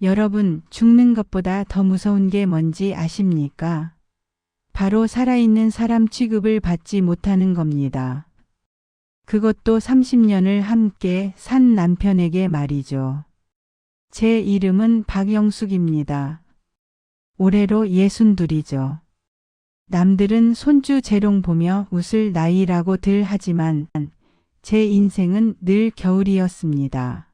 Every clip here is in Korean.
여러분, 죽는 것보다 더 무서운 게 뭔지 아십니까? 바로 살아있는 사람 취급을 받지 못하는 겁니다. 그것도 30년을 함께 산 남편에게 말이죠. 제 이름은 박영숙입니다. 올해로 62이죠. 남들은 손주 재롱 보며 웃을 나이라고들 하지만 제 인생은 늘 겨울이었습니다.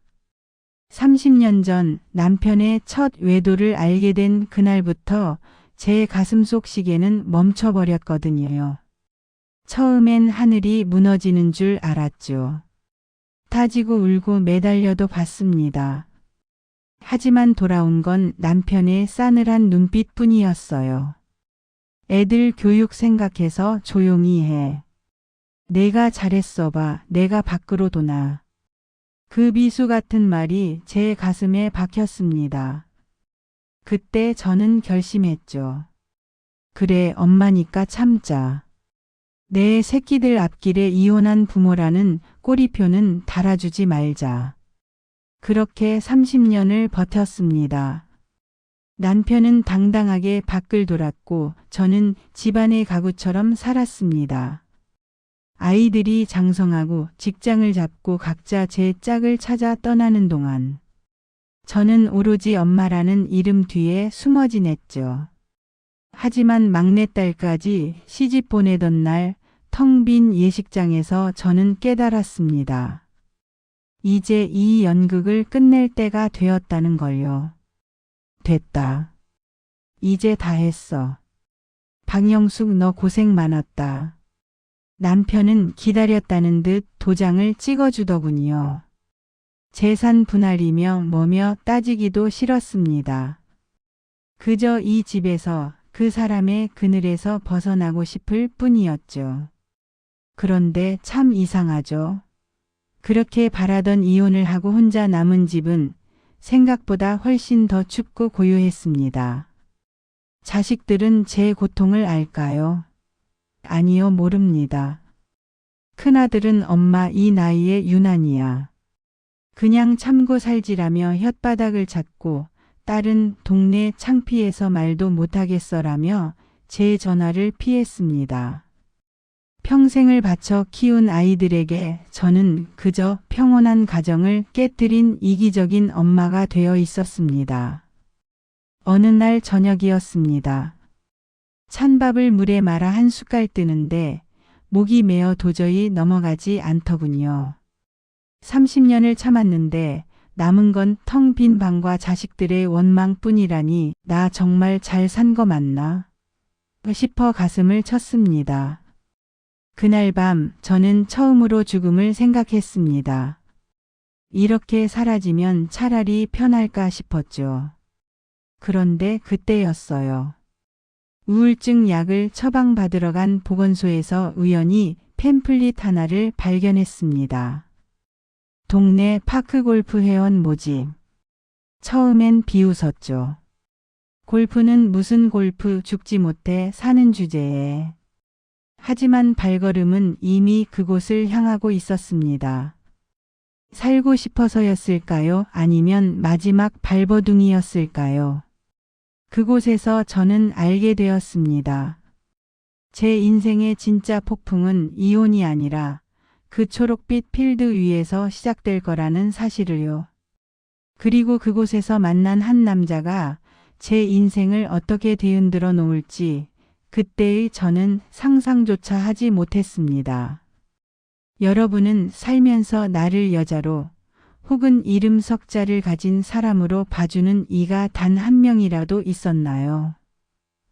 30년 전 남편의 첫 외도를 알게 된 그날부터 제 가슴속 시계는 멈춰버렸거든요. 처음엔 하늘이 무너지는 줄 알았죠. 타지고 울고 매달려도 봤습니다. 하지만 돌아온 건 남편의 싸늘한 눈빛뿐이었어요. 애들 교육 생각해서 조용히 해. 내가 잘했어 봐. 내가 밖으로 도나. 그 비수 같은 말이 제 가슴에 박혔습니다. 그때 저는 결심했죠. 그래, 엄마니까 참자. 내 새끼들 앞길에 이혼한 부모라는 꼬리표는 달아주지 말자. 그렇게 30년을 버텼습니다. 남편은 당당하게 밖을 돌았고 저는 집안의 가구처럼 살았습니다. 아이들이 장성하고 직장을 잡고 각자 제 짝을 찾아 떠나는 동안 저는 오로지 엄마라는 이름 뒤에 숨어 지냈죠. 하지만 막내딸까지 시집 보내던 날 텅 빈 예식장에서 저는 깨달았습니다. 이제 이 연극을 끝낼 때가 되었다는 걸요. 됐다. 이제 다 했어. 박영숙, 너 고생 많았다. 남편은 기다렸다는 듯 도장을 찍어주더군요. 재산 분할이며 뭐며 따지기도 싫었습니다. 그저 이 집에서 그 사람의 그늘에서 벗어나고 싶을 뿐이었죠. 그런데 참 이상하죠. 그렇게 바라던 이혼을 하고 혼자 남은 집은 생각보다 훨씬 더 춥고 고요했습니다. 자식들은 제 고통을 알까요? 아니요, 모릅니다. 큰아들은 엄마 이 나이에 유난이야. 그냥 참고 살지라며 혓바닥을 찾고 딸은 동네 창피해서 말도 못하겠어라며 제 전화를 피했습니다. 평생을 바쳐 키운 아이들에게 저는 그저 평온한 가정을 깨뜨린 이기적인 엄마가 되어 있었습니다. 어느 날 저녁이었습니다. 찬밥을 물에 말아 한 숟갈 뜨는데 목이 메어 도저히 넘어가지 않더군요. 30년을 참았는데 남은 건 텅 빈 방과 자식들의 원망뿐이라니 나 정말 잘 산 거 맞나? 싶어 가슴을 쳤습니다. 그날 밤 저는 처음으로 죽음을 생각했습니다. 이렇게 사라지면 차라리 편할까 싶었죠. 그런데 그때였어요. 우울증 약을 처방받으러 간 보건소에서 우연히 팸플릿 하나를 발견했습니다. 동네 파크골프 회원 모집. 처음엔 비웃었죠. 골프는 무슨 골프, 죽지 못해 사는 주제에. 하지만 발걸음은 이미 그곳을 향하고 있었습니다. 살고 싶어서였을까요? 아니면 마지막 발버둥이였을까요? 그곳에서 저는 알게 되었습니다. 제 인생의 진짜 폭풍은 이혼이 아니라 그 초록빛 필드 위에서 시작될 거라는 사실을요. 그리고 그곳에서 만난 한 남자가 제 인생을 어떻게 뒤흔들어 놓을지 그때의 저는 상상조차 하지 못했습니다. 여러분은 살면서 나를 여자로 혹은 이름 석자를 가진 사람으로 봐주는 이가 단 한 명이라도 있었나요?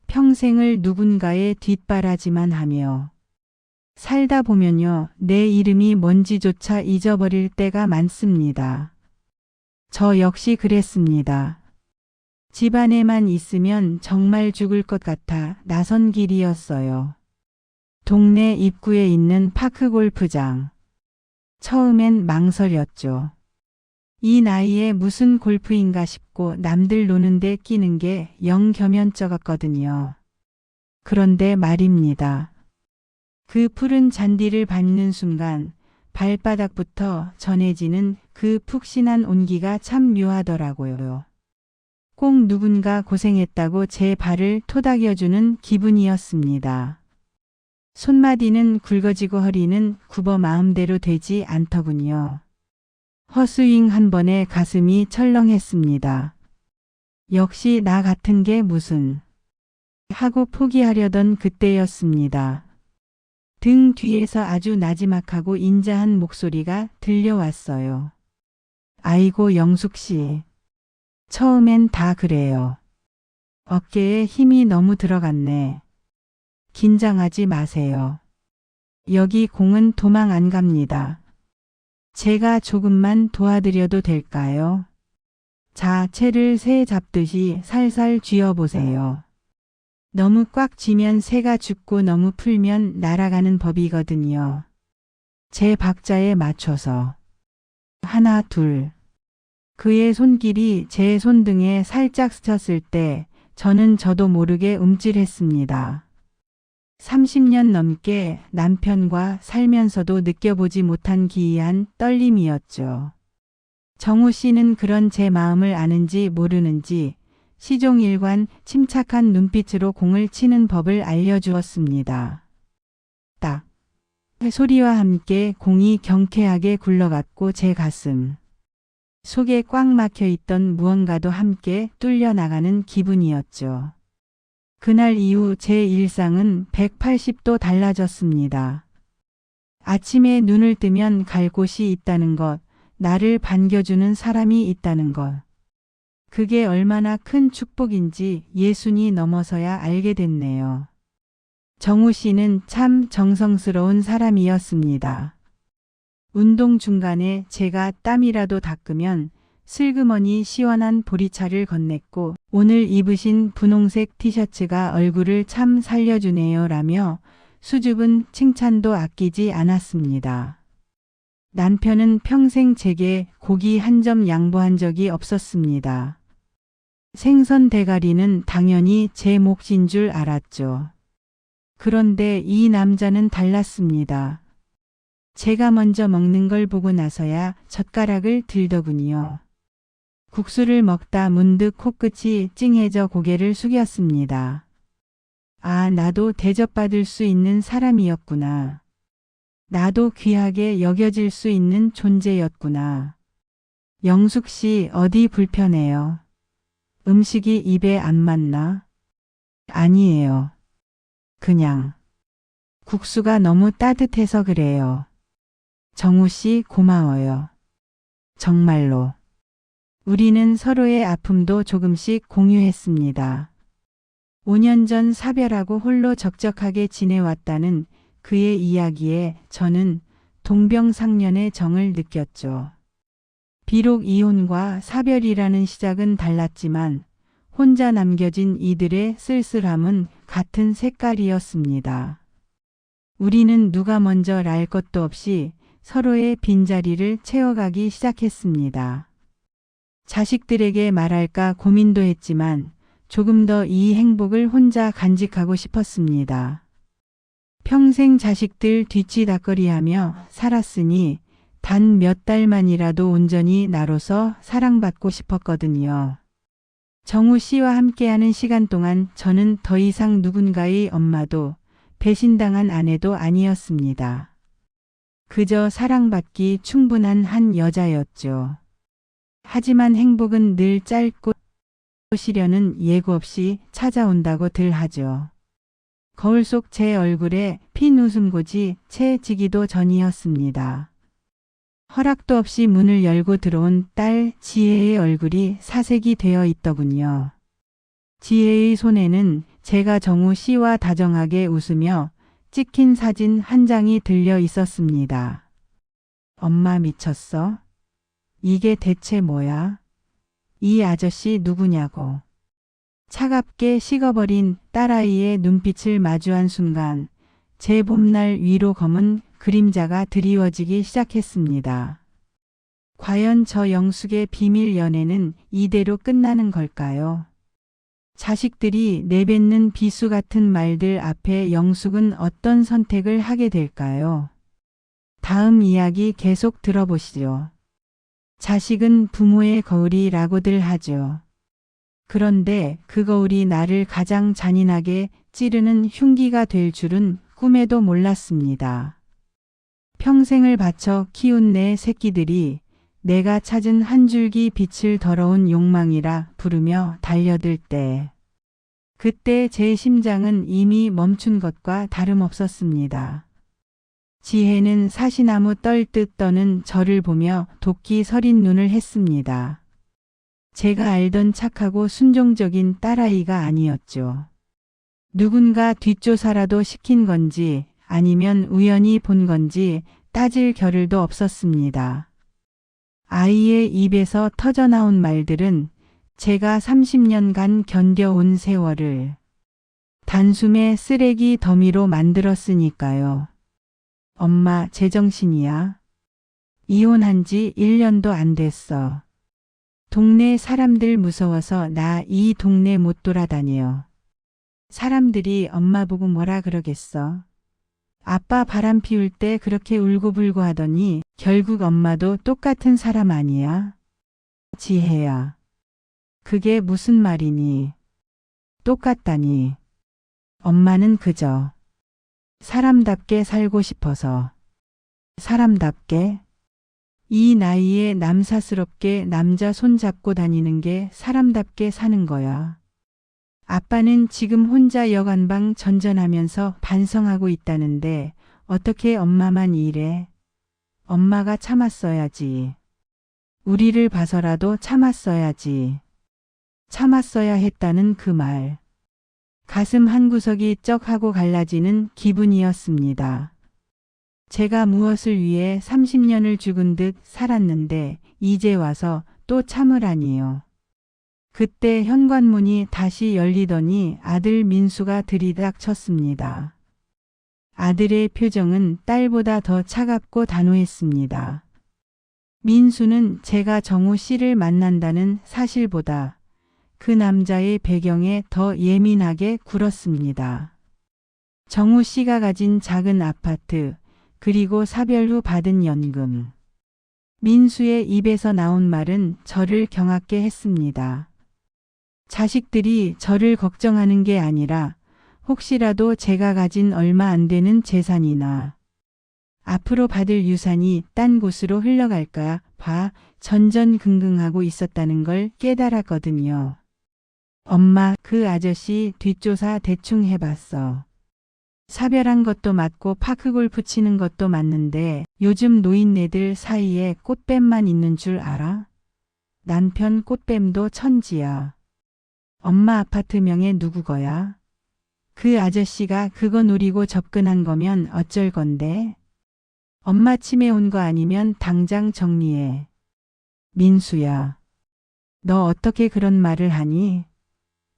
평생을 누군가의 뒷바라지만 하며 살다 보면요, 내 이름이 뭔지조차 잊어버릴 때가 많습니다. 저 역시 그랬습니다. 집안에만 있으면 정말 죽을 것 같아 나선 길이었어요. 동네 입구에 있는 파크 골프장. 처음엔 망설였죠. 이 나이에 무슨 골프인가 싶고 남들 노는데 끼는 게 영 겸연쩍었거든요. 그런데 말입니다. 그 푸른 잔디를 밟는 순간 발바닥부터 전해지는 그 푹신한 온기가 참 묘하더라고요. 꼭 누군가 고생했다고 제 발을 토닥여주는 기분이었습니다. 손마디는 굵어지고 허리는 굽어 마음대로 되지 않더군요. 허스윙 한 번에 가슴이 철렁했습니다. 역시 나 같은 게 무슨 하고 포기하려던 그때였습니다. 등 뒤에서 아주 나지막하고 인자한 목소리가 들려왔어요. 아이고 영숙 씨. 처음엔 다 그래요. 어깨에 힘이 너무 들어갔네. 긴장하지 마세요. 여기 공은 도망 안 갑니다. 제가 조금만 도와드려도 될까요? 자, 채를 새 잡듯이 살살 쥐어보세요. 너무 꽉 쥐면 새가 죽고 너무 풀면 날아가는 법이거든요. 제 박자에 맞춰서. 하나, 둘. 그의 손길이 제 손등에 살짝 스쳤을 때 저도 모르게 움찔했습니다. 30년 넘게 남편과 살면서도 느껴보지 못한 기이한 떨림이었죠. 정우 씨는 그런 제 마음을 아는지 모르는지 시종일관 침착한 눈빛으로 공을 치는 법을 알려주었습니다. 딱. 소리와 함께 공이 경쾌하게 굴러갔고 제 가슴 속에 꽉 막혀 있던 무언가도 함께 뚫려 나가는 기분이었죠. 그날 이후 제 일상은 180도 달라졌습니다. 아침에 눈을 뜨면 갈 곳이 있다는 것, 나를 반겨주는 사람이 있다는 것. 그게 얼마나 큰 축복인지 예순이 넘어서야 알게 됐네요. 정우 씨는 참 정성스러운 사람이었습니다. 운동 중간에 제가 땀이라도 닦으면 슬그머니 시원한 보리차를 건넸고 오늘 입으신 분홍색 티셔츠가 얼굴을 참 살려주네요 라며 수줍은 칭찬도 아끼지 않았습니다. 남편은 평생 제게 고기 한 점 양보한 적이 없었습니다. 생선 대가리는 당연히 제 몫인 줄 알았죠. 그런데 이 남자는 달랐습니다. 제가 먼저 먹는 걸 보고 나서야 젓가락을 들더군요. 국수를 먹다 문득 코끝이 찡해져 고개를 숙였습니다. 아, 나도 대접받을 수 있는 사람이었구나. 나도 귀하게 여겨질 수 있는 존재였구나. 영숙 씨 어디 불편해요? 음식이 입에 안 맞나? 아니에요. 그냥 국수가 너무 따뜻해서 그래요. 정우 씨 고마워요. 정말로. 우리는 서로의 아픔도 조금씩 공유했습니다. 5년 전 사별하고 홀로 적적하게 지내왔다는 그의 이야기에 저는 동병상련의 정을 느꼈죠. 비록 이혼과 사별이라는 시작은 달랐지만 혼자 남겨진 이들의 쓸쓸함은 같은 색깔이었습니다. 우리는 누가 먼저 랄 것도 없이 서로의 빈자리를 채워가기 시작했습니다. 자식들에게 말할까 고민도 했지만 조금 더 이 행복을 혼자 간직하고 싶었습니다. 평생 자식들 뒤치다꺼리하며 살았으니 단 몇 달만이라도 온전히 나로서 사랑받고 싶었거든요. 정우 씨와 함께하는 시간 동안 저는 더 이상 누군가의 엄마도 배신당한 아내도 아니었습니다. 그저 사랑받기 충분한 한 여자였죠. 하지만 행복은 늘 짧고 시련은 예고 없이 찾아온다고들 하죠. 거울 속 제 얼굴에 핀 웃음꽃이 채 지기도 전이었습니다. 허락도 없이 문을 열고 들어온 딸 지혜의 얼굴이 사색이 되어 있더군요. 지혜의 손에는 제가 정우 씨와 다정하게 웃으며 찍힌 사진 한 장이 들려 있었습니다. 엄마 미쳤어? 이게 대체 뭐야? 이 아저씨 누구냐고. 차갑게 식어버린 딸아이의 눈빛을 마주한 순간 제 봄날 위로 검은 그림자가 드리워지기 시작했습니다. 과연 저 영숙의 비밀 연애는 이대로 끝나는 걸까요? 자식들이 내뱉는 비수 같은 말들 앞에 영숙은 어떤 선택을 하게 될까요? 다음 이야기 계속 들어보시죠. 자식은 부모의 거울이라고들 하죠. 그런데 그 거울이 나를 가장 잔인하게 찌르는 흉기가 될 줄은 꿈에도 몰랐습니다. 평생을 바쳐 키운 내 새끼들이 내가 찾은 한 줄기 빛을 더러운 욕망이라 부르며 달려들 때, 그때 제 심장은 이미 멈춘 것과 다름없었습니다. 지혜는 사시나무 떨듯 떠는 저를 보며 도끼 서린 눈을 했습니다. 제가 알던 착하고 순종적인 딸아이가 아니었죠. 누군가 뒷조사라도 시킨 건지 아니면 우연히 본 건지 따질 겨를도 없었습니다. 아이의 입에서 터져나온 말들은 제가 30년간 견뎌온 세월을 단숨에 쓰레기 더미로 만들었으니까요. 엄마, 제정신이야. 이혼한 지 1년도 안 됐어. 동네 사람들 무서워서 나 이 동네 못 돌아다녀. 사람들이 엄마 보고 뭐라 그러겠어. 아빠 바람 피울 때 그렇게 울고불고 하더니 결국 엄마도 똑같은 사람 아니야? 지혜야. 그게 무슨 말이니? 똑같다니. 엄마는 그저 사람답게 살고 싶어서. 사람답게? 이 나이에 남사스럽게 남자 손잡고 다니는 게 사람답게 사는 거야. 아빠는 지금 혼자 여관방 전전하면서 반성하고 있다는데 어떻게 엄마만 이래? 엄마가 참았어야지. 우리를 봐서라도 참았어야지. 참았어야 했다는 그 말. 가슴 한구석이 쩍하고 갈라지는 기분이었습니다. 제가 무엇을 위해 30년을 죽은 듯 살았는데 이제 와서 또 참으라니요. 그때 현관문이 다시 열리더니 아들 민수가 들이닥쳤습니다. 아들의 표정은 딸보다 더 차갑고 단호했습니다. 민수는 제가 정우 씨를 만난다는 사실보다 그 남자의 배경에 더 예민하게 굴었습니다. 정우 씨가 가진 작은 아파트, 그리고 사별 후 받은 연금. 민수의 입에서 나온 말은 저를 경악게 했습니다. 자식들이 저를 걱정하는 게 아니라 혹시라도 제가 가진 얼마 안 되는 재산이나 앞으로 받을 유산이 딴 곳으로 흘러갈까 봐 전전긍긍하고 있었다는 걸 깨달았거든요. 엄마, 그 아저씨 뒷조사 대충 해봤어. 사별한 것도 맞고 파크골프 치는 것도 맞는데 요즘 노인네들 사이에 꽃뱀만 있는 줄 알아? 남편 꽃뱀도 천지야. 엄마 아파트 명에 누구 거야? 그 아저씨가 그거 노리고 접근한 거면 어쩔 건데? 엄마 치매 온 거 아니면 당장 정리해. 민수야. 너 어떻게 그런 말을 하니?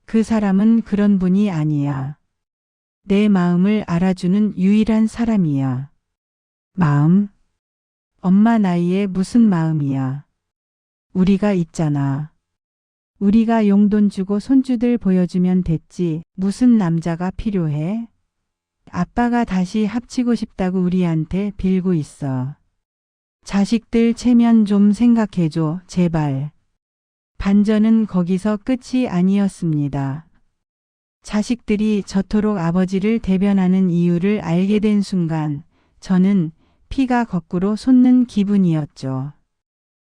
그 사람은 그런 분이 아니야. 내 마음을 알아주는 유일한 사람이야. 마음? 엄마 나이에 무슨 마음이야. 우리가 있잖아. 우리가 용돈 주고 손주들 보여주면 됐지. 무슨 남자가 필요해? 아빠가 다시 합치고 싶다고 우리한테 빌고 있어. 자식들 체면 좀 생각해줘, 제발. 반전은 거기서 끝이 아니었습니다. 자식들이 저토록 아버지를 대변하는 이유를 알게 된 순간 저는 피가 거꾸로 솟는 기분이었죠.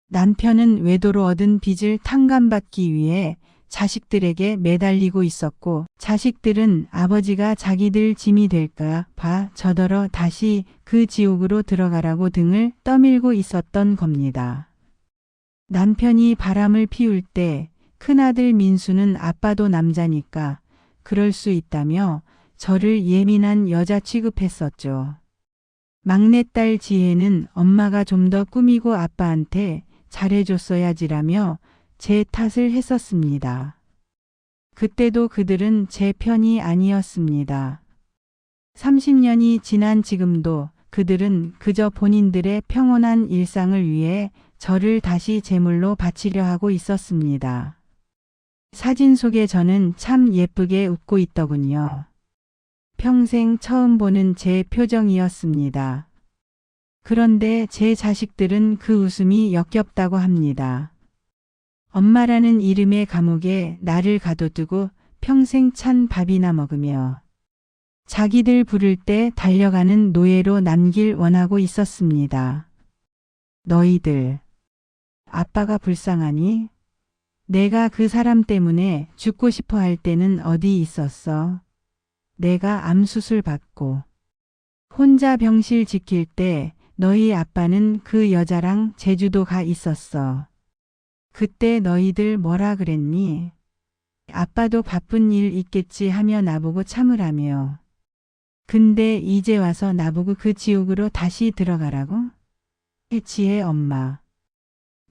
남편은 외도로 얻은 빚을 탕감받기 위해 자식들에게 매달리고 있었고 자식들은 아버지가 자기들 짐이 될까 봐 저더러 다시 그 지옥으로 들어가라고 등을 떠밀고 있었던 겁니다. 남편이 바람을 피울 때 큰아들 민수는 아빠도 남자니까 그럴 수 있다며 저를 예민한 여자 취급했었죠. 막내딸 지혜는 엄마가 좀 더 꾸미고 아빠한테 잘해줬어야지라며 제 탓을 했었습니다. 그때도 그들은 제 편이 아니었습니다. 30년이 지난 지금도 그들은 그저 본인들의 평온한 일상을 위해 저를 다시 제물로 바치려 하고 있었습니다. 사진 속의 저는 참 예쁘게 웃고 있더군요. 평생 처음 보는 제 표정이었습니다. 그런데 제 자식들은 그 웃음이 역겹다고 합니다. 엄마라는 이름의 감옥에 나를 가둬두고 평생 찬 밥이나 먹으며 자기들 부를 때 달려가는 노예로 남길 원하고 있었습니다. 너희들, 아빠가 불쌍하니? 내가 그 사람 때문에 죽고 싶어 할 때는 어디 있었어? 내가 암수술 받고 혼자 병실 지킬 때 너희 아빠는 그 여자랑 제주도 가 있었어. 그때 너희들 뭐라 그랬니? 아빠도 바쁜 일 있겠지 하며 나보고 참으라며. 근데 이제 와서 나보고 그 지옥으로 다시 들어가라고? 해치의 엄마.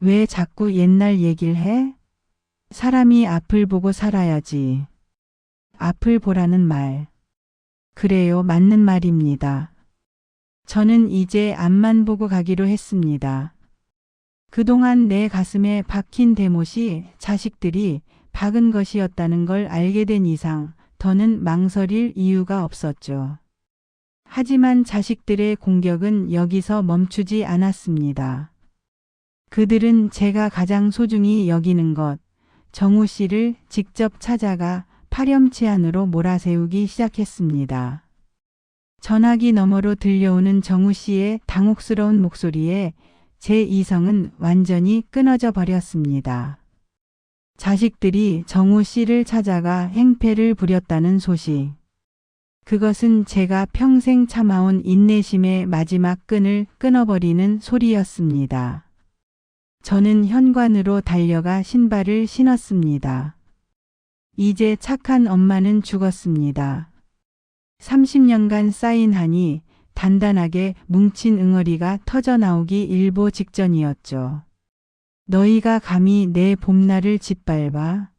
왜 자꾸 옛날 얘기를 해? 사람이 앞을 보고 살아야지. 앞을 보라는 말. 그래요, 맞는 말입니다. 저는 이제 앞만 보고 가기로 했습니다. 그동안 내 가슴에 박힌 대못이 자식들이 박은 것이었다는 걸 알게 된 이상 더는 망설일 이유가 없었죠. 하지만 자식들의 공격은 여기서 멈추지 않았습니다. 그들은 제가 가장 소중히 여기는 것, 정우 씨를 직접 찾아가 파렴치 안으로 몰아세우기 시작했습니다. 전화기 너머로 들려오는 정우 씨의 당혹스러운 목소리에 제 이성은 완전히 끊어져 버렸습니다. 자식들이 정우 씨를 찾아가 행패를 부렸다는 소식. 그것은 제가 평생 참아온 인내심의 마지막 끈을 끊어버리는 소리였습니다. 저는 현관으로 달려가 신발을 신었습니다. 이제 착한 엄마는 죽었습니다. 30년간 쌓인 한이 단단하게 뭉친 응어리가 터져나오기 일보 직전이었죠. 너희가 감히 내 봄날을 짓밟아?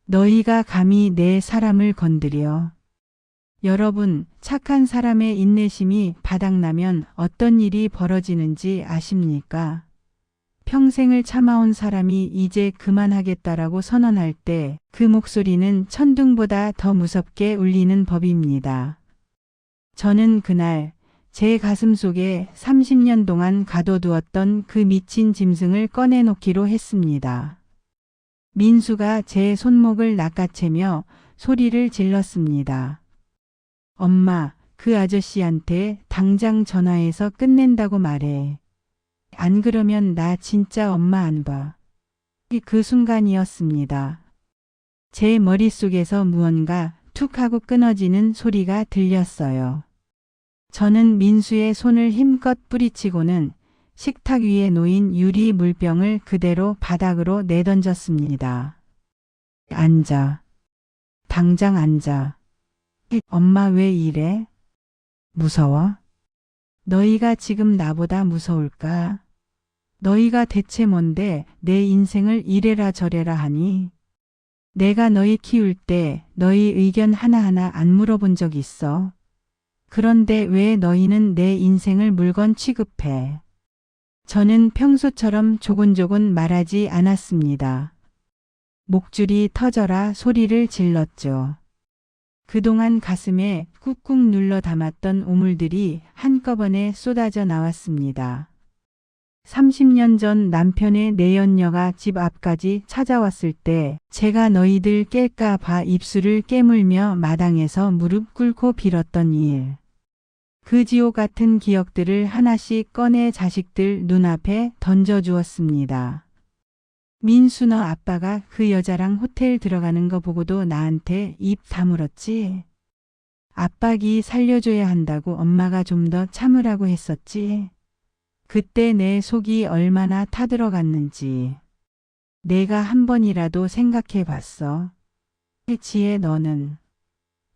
너희가 감히 내 사람을 건드려? 여러분, 착한 사람의 인내심이 바닥나면 어떤 일이 벌어지는지 아십니까? 평생을 참아온 사람이 이제 그만하겠다라고 선언할 때 그 목소리는 천둥보다 더 무섭게 울리는 법입니다. 저는 그날 제 가슴 속에 30년 동안 가둬두었던 그 미친 짐승을 꺼내놓기로 했습니다. 민수가 제 손목을 낚아채며 소리를 질렀습니다. 엄마, 그 아저씨한테 당장 전화해서 끝낸다고 말해. 안 그러면 나 진짜 엄마 안 봐. 그 순간이었습니다. 제 머릿속에서 무언가 툭 하고 끊어지는 소리가 들렸어요. 저는 민수의 손을 힘껏 뿌리치고는 식탁 위에 놓인 유리 물병을 그대로 바닥으로 내던졌습니다. 앉아. 당장 앉아. 엄마 왜 이래? 무서워? 너희가 지금 나보다 무서울까? 너희가 대체 뭔데 내 인생을 이래라 저래라 하니? 내가 너희 키울 때 너희 의견 하나하나 안 물어본 적 있어? 그런데 왜 너희는 내 인생을 물건 취급해? 저는 평소처럼 조곤조곤 말하지 않았습니다. 목줄이 터져라 소리를 질렀죠. 그동안 가슴에 꾹꾹 눌러 담았던 오물들이 한꺼번에 쏟아져 나왔습니다. 30년 전 남편의 내연녀가 집 앞까지 찾아왔을 때 제가 너희들 깰까 봐 입술을 깨물며 마당에서 무릎 꿇고 빌었던 일. 그 지옥 같은 기억들을 하나씩 꺼내 자식들 눈앞에 던져주었습니다. 민수 너 아빠가 그 여자랑 호텔 들어가는 거 보고도 나한테 입 다물었지? 아빠기 살려줘야 한다고 엄마가 좀 더 참으라고 했었지? 그때 내 속이 얼마나 타들어갔는지 내가 한 번이라도 생각해 봤어. 해치의 너는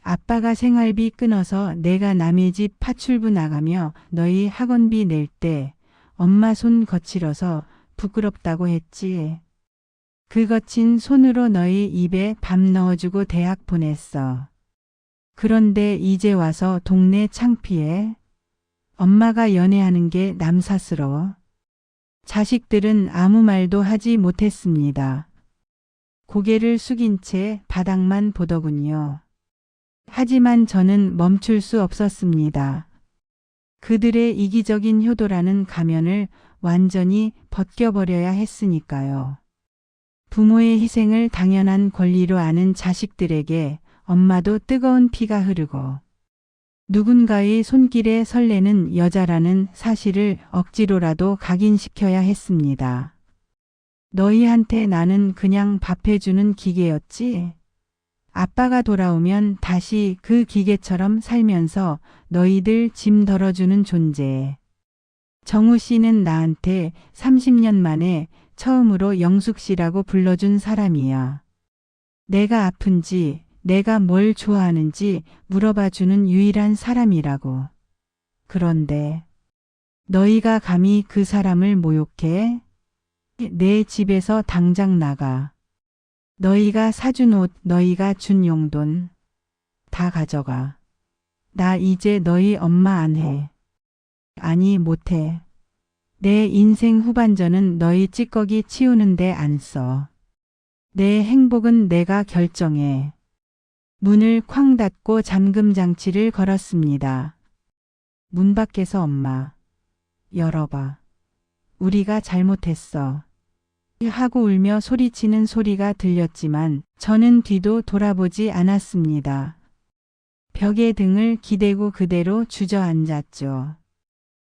아빠가 생활비 끊어서 내가 남의 집 파출부 나가며 너희 학원비 낼 때 엄마 손 거칠어서 부끄럽다고 했지. 그 거친 손으로 너희 입에 밥 넣어주고 대학 보냈어. 그런데 이제 와서 동네 창피해? 엄마가 연애하는 게 남사스러워? 자식들은 아무 말도 하지 못했습니다. 고개를 숙인 채 바닥만 보더군요. 하지만 저는 멈출 수 없었습니다. 그들의 이기적인 효도라는 가면을 완전히 벗겨버려야 했으니까요. 부모의 희생을 당연한 권리로 아는 자식들에게 엄마도 뜨거운 피가 흐르고 누군가의 손길에 설레는 여자라는 사실을 억지로라도 각인시켜야 했습니다. 너희한테 나는 그냥 밥해주는 기계였지. 아빠가 돌아오면 다시 그 기계처럼 살면서 너희들 짐 덜어주는 존재. 정우 씨는 나한테 30년 만에 처음으로 영숙 씨라고 불러준 사람이야. 내가 아픈지 내가 뭘 좋아하는지 물어봐주는 유일한 사람이라고. 그런데 너희가 감히 그 사람을 모욕해? 내 집에서 당장 나가. 너희가 사준 옷, 너희가 준 용돈 다 가져가. 나 이제 너희 엄마 안 해. 아니 못해. 내 인생 후반전은 너희 찌꺼기 치우는데 안 써. 내 행복은 내가 결정해. 문을 쾅 닫고 잠금 장치를 걸었습니다. 문 밖에서 엄마. 열어봐. 우리가 잘못했어. 하고 울며 소리치는 소리가 들렸지만 저는 뒤도 돌아보지 않았습니다. 벽에 등을 기대고 그대로 주저앉았죠.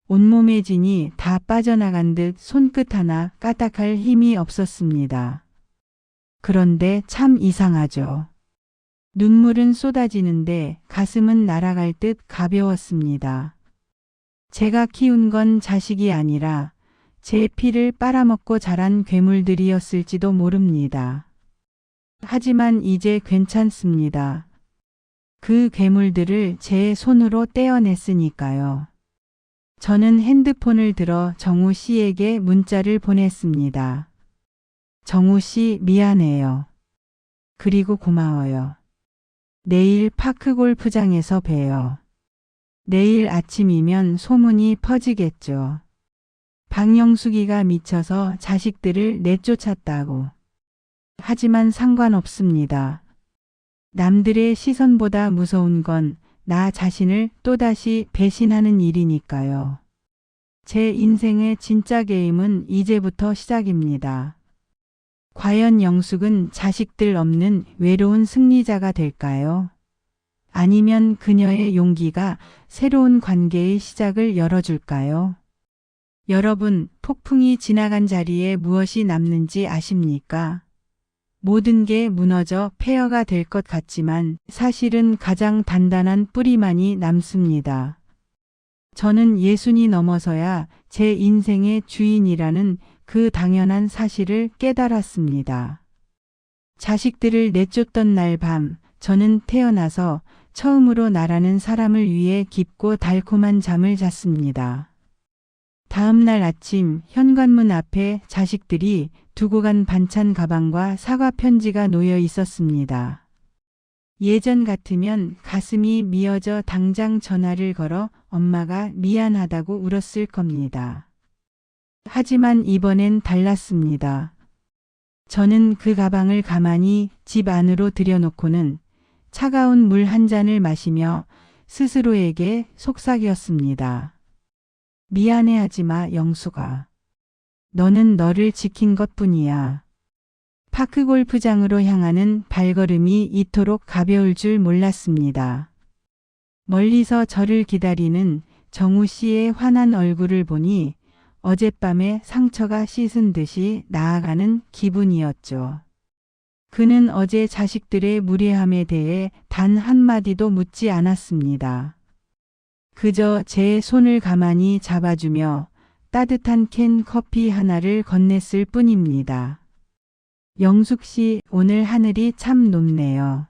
온몸의 진이 다 빠져나간 듯 손끝 하나 까딱할 힘이 없었습니다. 그런데 참 이상하죠. 눈물은 쏟아지는데 가슴은 날아갈 듯 가벼웠습니다. 제가 키운 건 자식이 아니라 제 피를 빨아먹고 자란 괴물들이었을지도 모릅니다. 하지만 이제 괜찮습니다. 그 괴물들을 제 손으로 떼어냈으니까요. 저는 핸드폰을 들어 정우 씨에게 문자를 보냈습니다. 정우 씨 미안해요. 그리고 고마워요. 내일 파크골프장에서 봬요. 내일 아침이면 소문이 퍼지겠죠. 박영숙이가 미쳐서 자식들을 내쫓았다고. 하지만 상관없습니다. 남들의 시선보다 무서운 건 나 자신을 또다시 배신하는 일이니까요. 제 인생의 진짜 게임은 이제부터 시작입니다. 과연 영숙은 자식들 없는 외로운 승리자가 될까요? 아니면 그녀의 용기가 새로운 관계의 시작을 열어줄까요? 여러분, 폭풍이 지나간 자리에 무엇이 남는지 아십니까? 모든 게 무너져 폐허가 될 것 같지만 사실은 가장 단단한 뿌리만이 남습니다. 저는 60이 넘어서야 제 인생의 주인이라는 그 당연한 사실을 깨달았습니다. 자식들을 내쫓던 날 밤, 저는 태어나서 처음으로 나라는 사람을 위해 깊고 달콤한 잠을 잤습니다. 다음 날 아침 현관문 앞에 자식들이 두고 간 반찬 가방과 사과 편지가 놓여 있었습니다. 예전 같으면 가슴이 미어져 당장 전화를 걸어 엄마가 미안하다고 울었을 겁니다. 하지만 이번엔 달랐습니다. 저는 그 가방을 가만히 집 안으로 들여놓고는 차가운 물 한 잔을 마시며 스스로에게 속삭였습니다. 미안해하지 마, 영숙아. 너는 너를 지킨 것뿐이야. 파크골프장으로 향하는 발걸음이 이토록 가벼울 줄 몰랐습니다. 멀리서 저를 기다리는 정우 씨의 환한 얼굴을 보니 어젯밤에 상처가 씻은 듯이 나아가는 기분이었죠. 그는 어제 자식들의 무례함에 대해 단 한마디도 묻지 않았습니다. 그저 제 손을 가만히 잡아주며 따뜻한 캔 커피 하나를 건넸을 뿐입니다. 영숙 씨, 오늘 하늘이 참 높네요.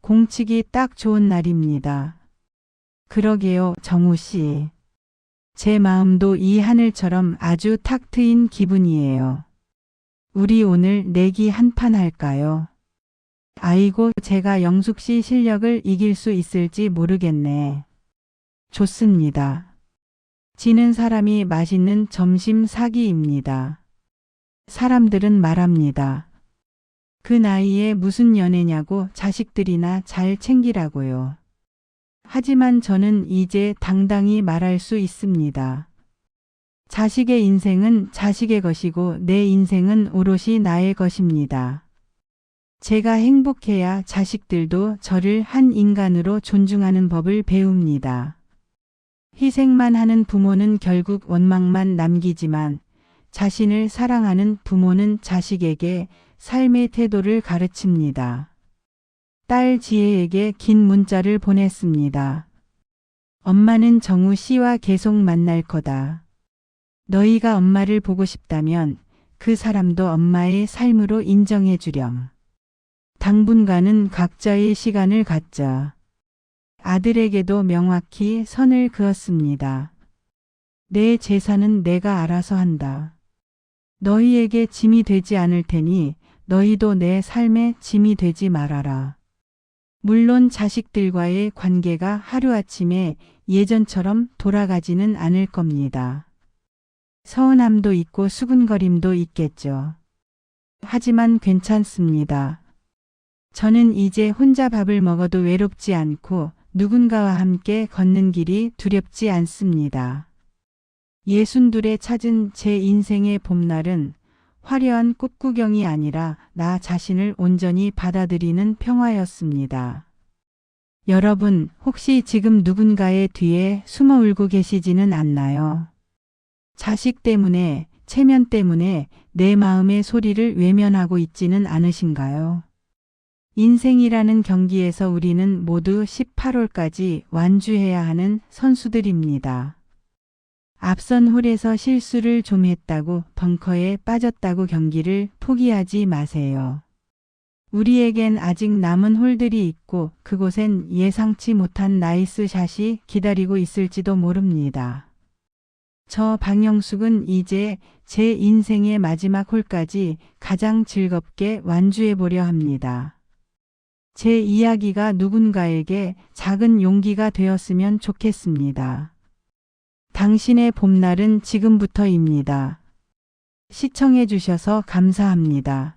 공치기 딱 좋은 날입니다. 그러게요, 정우 씨. 제 마음도 이 하늘처럼 아주 탁 트인 기분이에요. 우리 오늘 내기 한 판 할까요? 아이고, 제가 영숙 씨 실력을 이길 수 있을지 모르겠네. 좋습니다. 지는 사람이 맛있는 점심 사기입니다. 사람들은 말합니다. 그 나이에 무슨 연애냐고 자식들이나 잘 챙기라고요. 하지만 저는 이제 당당히 말할 수 있습니다. 자식의 인생은 자식의 것이고 내 인생은 오롯이 나의 것입니다. 제가 행복해야 자식들도 저를 한 인간으로 존중하는 법을 배웁니다. 희생만 하는 부모는 결국 원망만 남기지만 자신을 사랑하는 부모는 자식에게 삶의 태도를 가르칩니다. 딸 지혜에게 긴 문자를 보냈습니다. 엄마는 정우 씨와 계속 만날 거다. 너희가 엄마를 보고 싶다면 그 사람도 엄마의 삶으로 인정해 주렴. 당분간은 각자의 시간을 갖자. 아들에게도 명확히 선을 그었습니다. 내 재산은 내가 알아서 한다. 너희에게 짐이 되지 않을 테니 너희도 내 삶의 짐이 되지 말아라. 물론 자식들과의 관계가 하루아침에 예전처럼 돌아가지는 않을 겁니다. 서운함도 있고 수군거림도 있겠죠. 하지만 괜찮습니다. 저는 이제 혼자 밥을 먹어도 외롭지 않고 누군가와 함께 걷는 길이 두렵지 않습니다. 62에 찾은 제 인생의 봄날은 화려한 꽃구경이 아니라 나 자신을 온전히 받아들이는 평화였습니다. 여러분, 혹시 지금 누군가의 뒤에 숨어 울고 계시지는 않나요? 자식 때문에, 체면 때문에 내 마음의 소리를 외면하고 있지는 않으신가요? 인생이라는 경기에서 우리는 모두 18홀까지 완주해야 하는 선수들입니다. 앞선 홀에서 실수를 좀 했다고 벙커에 빠졌다고 경기를 포기하지 마세요. 우리에겐 아직 남은 홀들이 있고 그곳엔 예상치 못한 나이스 샷이 기다리고 있을지도 모릅니다. 저 박영숙은 이제 제 인생의 마지막 홀까지 가장 즐겁게 완주해 보려 합니다. 제 이야기가 누군가에게 작은 용기가 되었으면 좋겠습니다. 당신의 봄날은 지금부터입니다. 시청해 주셔서 감사합니다.